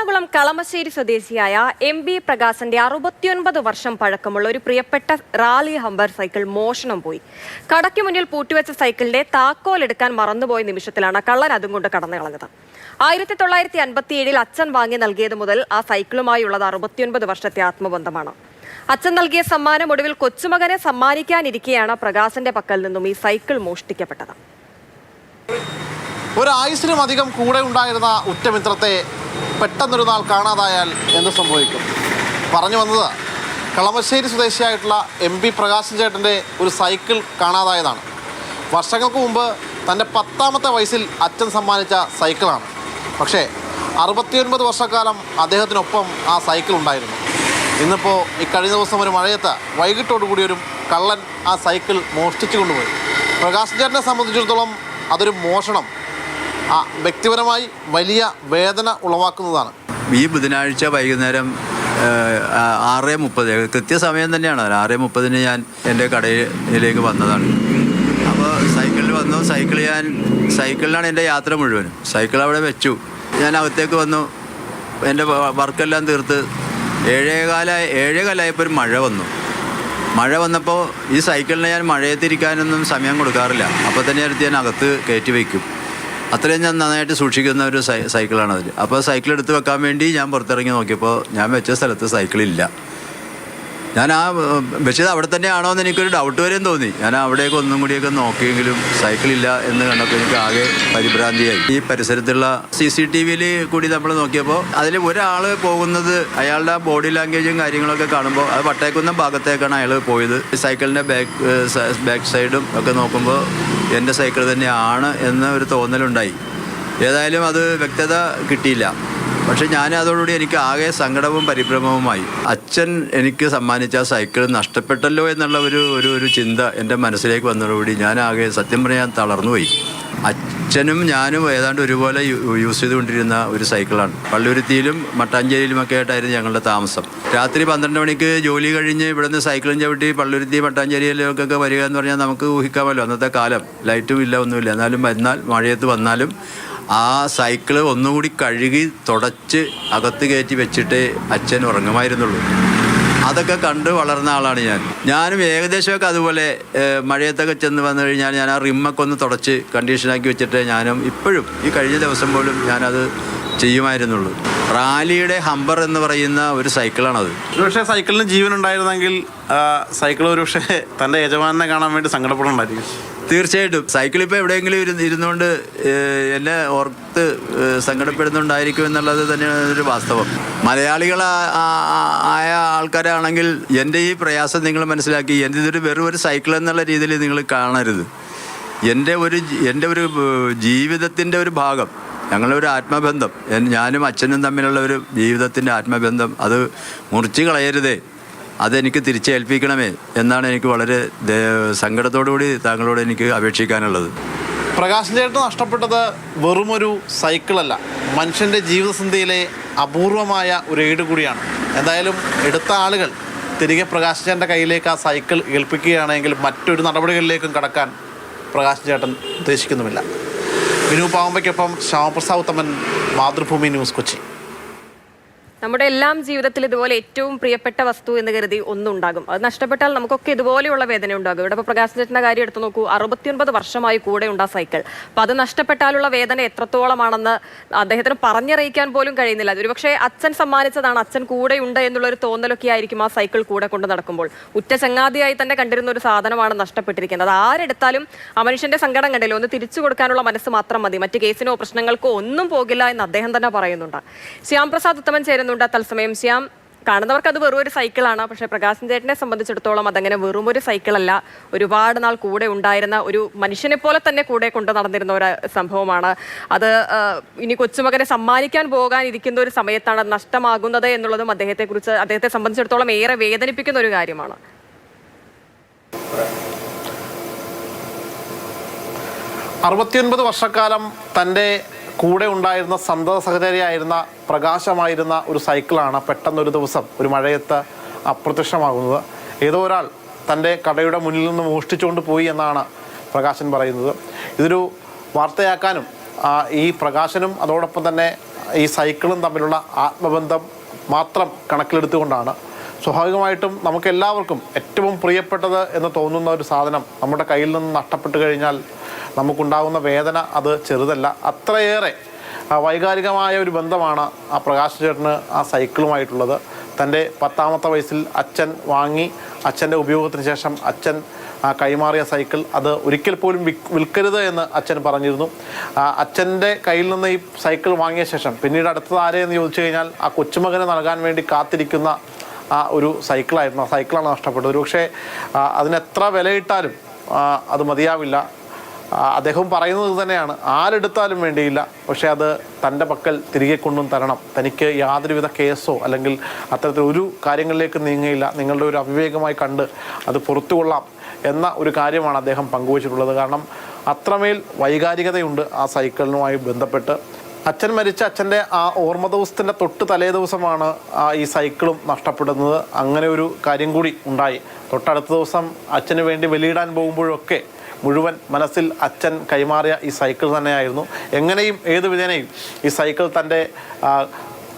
എറണാകുളം കളമശ്ശേരി സ്വദേശിയായ MB പ്രകാശന്റെ 69 വർഷം പഴക്കമുള്ള ഒരു പ്രിയപ്പെട്ട റാലി ഹമ്പർ സൈക്കിൾ മോഷണം പോയി. കടയ്ക്ക് മുന്നിൽ പൂട്ടിവെച്ച സൈക്കിളിന്റെ താക്കോൽ എടുക്കാൻ മറന്നുപോയ നിമിഷത്തിലാണ് കള്ളൻ അതും കൊണ്ട് കടന്നു കളഞ്ഞത്. 1957 അച്ഛൻ വാങ്ങി നൽകിയത് മുതൽ ആ സൈക്കിളുമായുള്ളത് 69 വർഷത്തെ ആത്മബന്ധമാണ്. അച്ഛൻ നൽകിയ സമ്മാനം ഒടുവിൽ കൊച്ചുമകനെ സമ്മാനിക്കാനിരിക്കെയാണ് പ്രകാശന്റെ പക്കൽ നിന്നും ഈ സൈക്കിൾ മോഷ്ടിക്കപ്പെട്ടത്. ഒരായുസിനും അധികം കൂടെ ഉണ്ടായിരുന്ന ഉറ്റമിത്രത്തെ പെട്ടെന്നൊരു നാൾ കാണാതായാൽ എന്ത് സംഭവിക്കും? പറഞ്ഞു വന്നത് കളമശ്ശേരി സ്വദേശിയായിട്ടുള്ള MB പ്രകാശൻ ചേട്ടൻ്റെ ഒരു സൈക്കിൾ കാണാതായതാണ്. വർഷങ്ങൾക്ക് മുമ്പ് തൻ്റെ 10ാമത്തെ വയസ്സിൽ അച്ഛൻ സമ്മാനിച്ച സൈക്കിളാണ്. പക്ഷേ 69 വർഷക്കാലം അദ്ദേഹത്തിനൊപ്പം ആ സൈക്കിൾ ഉണ്ടായിരുന്നു. ഇന്നിപ്പോൾ ഈ കഴിഞ്ഞ ദിവസം ഒരു മഴയത്ത് വൈകിട്ടോടുകൂടി ഒരു കള്ളൻ ആ സൈക്കിൾ മോഷ്ടിച്ചു കൊണ്ടുപോയി. പ്രകാശൻ ചേട്ടനെ സംബന്ധിച്ചിടത്തോളം അതൊരു മോഷണം വ്യക്തിപരമായി വലിയ വേദന ഉളവാക്കുന്നതാണ്. ഈ ബുധനാഴ്ച വൈകുന്നേരം 6:30 കൃത്യസമയം തന്നെയാണ്. 6:30 ഞാൻ എൻ്റെ കടയിലേക്ക് വന്നതാണ്. അപ്പോൾ സൈക്കിളിൽ വന്നു. സൈക്കിളിലാണ് എൻ്റെ യാത്ര മുഴുവനും. സൈക്കിൾ അവിടെ വെച്ചു. ഞാൻ അകത്തേക്ക് വന്നു. എൻ്റെ വർക്കെല്ലാം തീർത്ത് 7:15 ഒരു മഴ വന്നപ്പോൾ ഈ സൈക്കിളിനെ ഞാൻ മഴയത്തിരിക്കാനൊന്നും സമയം കൊടുക്കാറില്ല. അപ്പോൾ തന്നെ അടുത്ത് ഞാൻ അകത്ത് കയറ്റി വയ്ക്കും. അത്രയും ഞാൻ നന്നായിട്ട് സൂക്ഷിക്കുന്ന ഒരു സൈക്കിളാണതിൽ. അപ്പോൾ സൈക്കിൾ എടുത്ത് വെക്കാൻ വേണ്ടി ഞാൻ പുറത്തിറങ്ങി നോക്കിയപ്പോൾ ഞാൻ വെച്ച സ്ഥലത്ത് സൈക്കിളില്ല. ഞാൻ ആ വെച്ചത് അവിടെ തന്നെയാണോ എന്ന് എനിക്കൊരു ഡൗട്ട് വരെയും തോന്നി. ഞാൻ അവിടേക്ക് ഒന്നും കൂടിയൊക്കെ നോക്കിയെങ്കിലും സൈക്കിളില്ല എന്ന് കണ്ടപ്പോൾ എനിക്ക് ആകെ പരിഭ്രാന്തിയായി. ഈ പരിസരത്തുള്ള CCTVയിൽ കൂടി നമ്മൾ നോക്കിയപ്പോൾ അതിൽ ഒരാൾ പോകുന്നത് അയാളുടെ ബോഡി ലാംഗ്വേജും കാര്യങ്ങളൊക്കെ കാണുമ്പോൾ അത് വട്ടേക്കുന്ന ഭാഗത്തേക്കാണ് അയാൾ പോയത്. സൈക്കിളിൻ്റെ ബാക്ക് സൈഡും ഒക്കെ നോക്കുമ്പോൾ എൻ്റെ സൈക്കിൾ തന്നെയാണ് എന്ന ഒരു തോന്നലുണ്ടായി. ഏതായാലും അത് വ്യക്തത കിട്ടിയില്ല. പക്ഷെ ഞാൻ അതോടുകൂടി എനിക്ക് ആകെ സങ്കടവും പരിഭ്രമവുമായി. അച്ഛൻ എനിക്ക് സമ്മാനിച്ച സൈക്കിൾ നഷ്ടപ്പെട്ടല്ലോ എന്നുള്ള ഒരു ചിന്ത എൻ്റെ മനസ്സിലേക്ക് വന്നതോടുകൂടി ഞാൻ ആകെ സത്യം പറഞ്ഞാൽ തളർന്നുപോയി. അച്ഛനും ഞാനും ഏതാണ്ട് ഒരുപോലെ യൂസ് ചെയ്തുകൊണ്ടിരുന്ന ഒരു സൈക്കിളാണ്. പള്ളുരുത്തിയിലും മട്ടാഞ്ചേരിയിലുമൊക്കെ ആയിട്ടായിരുന്നു ഞങ്ങളുടെ താമസം. രാത്രി 12 മണിക്ക് ജോലി കഴിഞ്ഞ് ഇവിടുന്ന് സൈക്കിളും ചവിട്ടി പള്ളുരുത്തി മട്ടാഞ്ചേരിയിലൊക്കെ വരിക എന്ന് പറഞ്ഞാൽ നമുക്ക് ഊഹിക്കാമല്ലോ. അന്നത്തെ കാലം ലൈറ്റും ഇല്ല, ഒന്നുമില്ല. എന്നാലും മഴയത്ത് വന്നാലും ആ സൈക്കിള് ഒന്നുകൂടി കഴുകി തുടച്ച് അകത്ത് കയറ്റി വെച്ചിട്ടേ അച്ഛൻ ഉറങ്ങുമായിരുന്നുള്ളൂ. അതൊക്കെ കണ്ട് വളർന്ന ആളാണ് ഞാനും ഏകദേശമൊക്കെ അതുപോലെ മഴയത്തൊക്കെ ചെന്ന് വന്നു കഴിഞ്ഞാൽ ഞാൻ ആ റിമ്മൊക്കെ ഒന്ന് തുടച്ച് കണ്ടീഷനാക്കി വെച്ചിട്ട് ഞാനും ഇപ്പോഴും ഈ കഴിഞ്ഞ ദിവസം പോലും ഞാനത് ചെയ്യുമായിരുന്നുള്ളൂ. റാലിയുടെ ഹമ്പർ എന്ന് പറയുന്ന ഒരു സൈക്കിളാണത്. ഒരുപക്ഷെ സൈക്കിളിന് ജീവൻ ഉണ്ടായിരുന്നെങ്കിൽ സൈക്കിൾ ഒരുപക്ഷെ തൻ്റെ യജമാനെ കാണാൻ വേണ്ടി സങ്കടപ്പെടുന്നുണ്ടായിരിക്കും. തീർച്ചയായിട്ടും സൈക്കിൾ ഇപ്പോൾ എവിടെയെങ്കിലും ഇരുന്നുകൊണ്ട് എന്നെ ഓർത്ത് സങ്കടപ്പെടുന്നുണ്ടായിരിക്കും എന്നുള്ളത് തന്നെയാണ് ഒരു വാസ്തവം. മലയാളികളായ ആൾക്കാരാണെങ്കിൽ എൻ്റെ ഈ പ്രയാസം നിങ്ങൾ മനസ്സിലാക്കി. ഇതൊരു വെറും ഒരു സൈക്കിൾ എന്നുള്ള രീതിയിൽ നിങ്ങൾ കാണരുത്. എൻ്റെ ഒരു ജീവിതത്തിൻ്റെ ഒരു ഭാഗം, ഞങ്ങളുടെ ഒരു ആത്മബന്ധം, ഞാനും അച്ഛനും തമ്മിലുള്ള ഒരു ജീവിതത്തിൻ്റെ ആത്മബന്ധം അത് മുറിച്ച് കളയരുതേ. അതെനിക്ക് തിരിച്ചേൽപ്പിക്കണമേ എന്നാണ് എനിക്ക് വളരെ സങ്കടത്തോടുകൂടി താങ്കളോട് എനിക്ക് അപേക്ഷിക്കാനുള്ളത്. പ്രകാശൻ ചേട്ടൻ നഷ്ടപ്പെട്ടത് വെറുമൊരു സൈക്കിളല്ല, മനുഷ്യൻ്റെ ജീവിതസന്ധിയിലെ അപൂർവമായ ഒരു ഏട് കൂടിയാണ്. എന്തായാലും എടുത്ത ആളുകൾ തിരികെ പ്രകാശൻ ചേട്ടൻ്റെ കയ്യിലേക്ക് ആ സൈക്കിൾ ഏൽപ്പിക്കുകയാണെങ്കിൽ മറ്റൊരു നടപടികളിലേക്കും കടക്കാൻ പ്രകാശൻ ചേട്ടൻ ഉദ്ദേശിക്കുന്നുമില്ല. വിനു പാവമ്പയ്ക്കൊപ്പം ശ്യാമപ്രസാദ് ഉത്തമൻ, മാതൃഭൂമി ന്യൂസ്, കൊച്ചി. നമ്മുടെ എല്ലാം ജീവിതത്തിൽ ഇതുപോലെ ഏറ്റവും പ്രിയപ്പെട്ട വസ്തു എന്ന് കരുതി ഒന്നുണ്ടാകും. അത് നഷ്ടപ്പെട്ടാൽ നമുക്കൊക്കെ ഇതുപോലെയുള്ള വേദന ഉണ്ടാകും. ഇവിടെ ഇപ്പോൾ പ്രകാശൻ ചേട്ടൻ്റെ കാര്യം എടുത്തു നോക്കൂ. 69 വർഷമായി കൂടെ ഉണ്ട് ആ സൈക്കിൾ. അപ്പം അത് നഷ്ടപ്പെട്ടാലുള്ള വേദന എത്രത്തോളമാണെന്ന് അദ്ദേഹത്തിന് പറഞ്ഞറിയിക്കാൻ പോലും കഴിയുന്നില്ല. ഒരുപക്ഷെ അച്ഛൻ സമ്മാനിച്ചതാണ്, അച്ഛൻ കൂടെ ഉണ്ട് എന്നുള്ളൊരു തോന്നലൊക്കെ ആയിരിക്കും ആ സൈക്കിൾ കൂടെ കൊണ്ട് നടക്കുമ്പോൾ. ഉറ്റ ചങ്ങാതിയായി തന്നെ കണ്ടിരുന്ന ഒരു സാധനമാണ് നഷ്ടപ്പെട്ടിരിക്കുന്നത്. അത് ആരെടുത്താലും ആ മനുഷ്യൻ്റെ സങ്കടം കണ്ടില്ല, ഒന്ന് തിരിച്ചു കൊടുക്കാനുള്ള മനസ്സ് മാത്രം മതി, മറ്റ് കേസിനോ പ്രശ്നങ്ങൾക്കോ ഒന്നും പോകില്ല എന്ന് അദ്ദേഹം തന്നെ പറയുന്നുണ്ട്. ശ്യാമപ്രസാദ് ഉത്തമൻ ചേരുന്നു തത്സമയം. ശ്യാം, കാണുന്നവർക്ക് അത് വെറും ഒരു സൈക്കിളാണ്. പക്ഷേ പ്രകാശൻ ചേട്ടനെ സംബന്ധിച്ചിടത്തോളം അതങ്ങനെ വെറും ഒരു സൈക്കിളല്ല, ഒരുപാട് നാൾ കൂടെ ഉണ്ടായിരുന്ന ഒരു മനുഷ്യനെ പോലെ തന്നെ കൂടെ കൊണ്ട് നടന്നിരുന്ന ഒരു സംഭവമാണ് അത്. ഇനി കൊച്ചുമകനെ സമ്മാനിക്കാൻ പോകാനിരിക്കുന്ന ഒരു സമയത്താണ് നഷ്ടമാകുന്നത് എന്നുള്ളതും അദ്ദേഹത്തെ സംബന്ധിച്ചിടത്തോളം ഏറെ വേദനിപ്പിക്കുന്ന ഒരു കാര്യമാണ്. 69 വർഷക്കാലം തൻ്റെ കൂടെ ഉണ്ടായിരുന്ന സന്തത സഹചാരിയായിരുന്ന പ്രകാശമായിരുന്ന ഒരു സൈക്കിളാണ് പെട്ടെന്നൊരു ദിവസം ഒരു മഴയത്ത് അപ്രത്യക്ഷമാകുന്നത്. ഏതോ ഒരാൾ തൻ്റെ കടയുടെ മുന്നിൽ നിന്ന് മോഷ്ടിച്ചുകൊണ്ട് പോയി എന്നാണ് പ്രകാശൻ പറയുന്നത്. ഇതൊരു വാർത്തയാക്കാനും ഈ പ്രകാശനും അതോടൊപ്പം തന്നെ ഈ സൈക്കിളും തമ്മിലുള്ള ആത്മബന്ധം മാത്രം കണക്കിലെടുത്തുകൊണ്ടാണ്. സ്വാഭാവികമായിട്ടും നമുക്കെല്ലാവർക്കും ഏറ്റവും പ്രിയപ്പെട്ടത് എന്ന് തോന്നുന്ന ഒരു സാധനം നമ്മുടെ കയ്യിൽ നിന്ന് നഷ്ടപ്പെട്ട് കഴിഞ്ഞാൽ നമുക്കുണ്ടാകുന്ന വേദന അത് ചെറുതല്ല. അത്രയേറെ വൈകാരികമായ ഒരു ബന്ധമാണ് ആ പ്രകാശ് ചേട്ടന് ആ സൈക്കിളുമായിട്ടുള്ളത്. തൻ്റെ 10ാമത്തെ വയസ്സിൽ അച്ഛൻ വാങ്ങി, അച്ഛൻ്റെ ഉപയോഗത്തിന് ശേഷം അച്ഛൻ കൈമാറിയ സൈക്കിൾ അത് ഒരിക്കൽ പോലും വിൽക്കരുത് എന്ന് അച്ഛൻ പറഞ്ഞിരുന്നു. അച്ഛൻ്റെ കയ്യിൽ നിന്ന് ഈ സൈക്കിൾ വാങ്ങിയ ശേഷം പിന്നീട് അടുത്തത് ആരെയെന്ന് ചോദിച്ചു കഴിഞ്ഞാൽ ആ കൊച്ചുമകന് നൽകാൻ വേണ്ടി കാത്തിരിക്കുന്ന ആ ഒരു സൈക്കിളായിരുന്നു. ആ സൈക്കിളാണ് നഷ്ടപ്പെട്ടത്. ഒരുപക്ഷെ അതിനെത്ര വിലയിട്ടാലും അത് മതിയാവില്ല. അദ്ദേഹം പറയുന്നത് തന്നെയാണ്, ആരെടുത്താലും വേണ്ടിയില്ല, പക്ഷേ അത് തൻ്റെ പക്കൽ തിരികെ കൊണ്ടും തരണം. തനിക്ക് യാതൊരുവിധ കേസോ അല്ലെങ്കിൽ അത്തരത്തിൽ ഒരു കാര്യങ്ങളിലേക്ക് നീങ്ങയില്ല, നിങ്ങളുടെ ഒരു അവിവേകമായി കണ്ട് അത് പുറത്തുകൊള്ളാം എന്ന ഒരു കാര്യമാണ് അദ്ദേഹം പങ്കുവച്ചിട്ടുള്ളത്. കാരണം അത്രമേൽ വൈകാരികതയുണ്ട് ആ സൈക്കിളിനുമായി ബന്ധപ്പെട്ട്. അച്ഛൻ മരിച്ച അച്ഛൻ്റെ ആ ഓർമ്മ ദിവസത്തിൻ്റെ തൊട്ട് തലേ ദിവസമാണ് ഈ സൈക്കിളും നഷ്ടപ്പെടുന്നത്. അങ്ങനെ ഒരു കാര്യം കൂടി ഉണ്ടായി. തൊട്ടടുത്ത ദിവസം അച്ഛന് വേണ്ടി വെളിയിടാൻ പോകുമ്പോഴൊക്കെ മുഴുവൻ മനസ്സിൽ അച്ഛൻ കൈമാറിയ ഈ സൈക്കിൾ തന്നെയായിരുന്നു. എങ്ങനെയും ഏത് വിധേനയും ഈ സൈക്കിൾ തൻ്റെ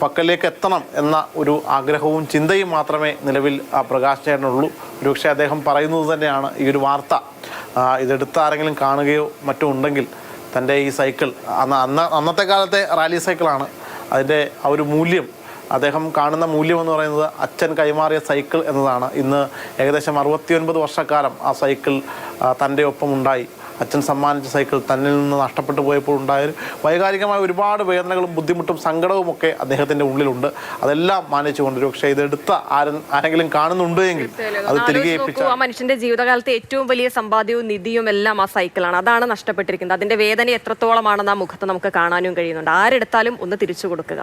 പക്കലേക്ക് എത്തണം എന്ന ഒരു ആഗ്രഹവും ചിന്തയും മാത്രമേ നിലവിൽ പ്രകാശ് ചേട്ടനുള്ളൂ. ഒരുപക്ഷെ അദ്ദേഹം പറയുന്നത് തന്നെയാണ്, ഈ ഒരു വാർത്ത ഇതെടുത്ത് ആരെങ്കിലും കാണുകയോ മറ്റോ ഉണ്ടെങ്കിൽ തൻ്റെ ഈ സൈക്കിൾ അന്നത്തെ കാലത്തെ റാലി സൈക്കിളാണ്, അതിൻ്റെ ആ ഒരു മൂല്യം, അദ്ദേഹം കാണുന്ന മൂല്യം എന്ന് പറയുന്നത് അച്ഛൻ കൈമാറിയ സൈക്കിൾ എന്നതാണ്. ഇന്ന് ഏകദേശം 69 വർഷക്കാലം ആ സൈക്കിൾ തൻ്റെ ഒപ്പം ഉണ്ടായി. അച്ഛൻ സമ്മാനിച്ച സൈക്കിൾ തന്നിൽ നിന്ന് നഷ്ടപ്പെട്ടു പോയപ്പോൾ ഉണ്ടായ വൈകാരികമായ ഒരുപാട് വേദനകളും ബുദ്ധിമുട്ടും സങ്കടവും ഒക്കെ അദ്ദേഹത്തിൻ്റെ ഉള്ളിലുണ്ട്. അതെല്ലാം മാനിച്ചുകൊണ്ട് പക്ഷേ ഇതെടുത്ത ആരെങ്കിലും കാണുന്നുണ്ട് എങ്കിൽ അത് തിരികെ ഏൽപ്പിച്ചാൽ ആ മനുഷ്യന്റെ ജീവിതകാലത്തെ ഏറ്റവും വലിയ സമ്പാദ്യവും നിധിയും എല്ലാം ആ സൈക്കിളാണ്. അതാണ് നഷ്ടപ്പെട്ടിരിക്കുന്നത്. അതിന്റെ വേദന എത്രത്തോളമാണെന്ന് ആ മുഖത്ത് നമുക്ക് കാണാനും കഴിയുന്നുണ്ട്. ആരെടുത്താലും ഒന്ന് തിരിച്ചു കൊടുക്കുക.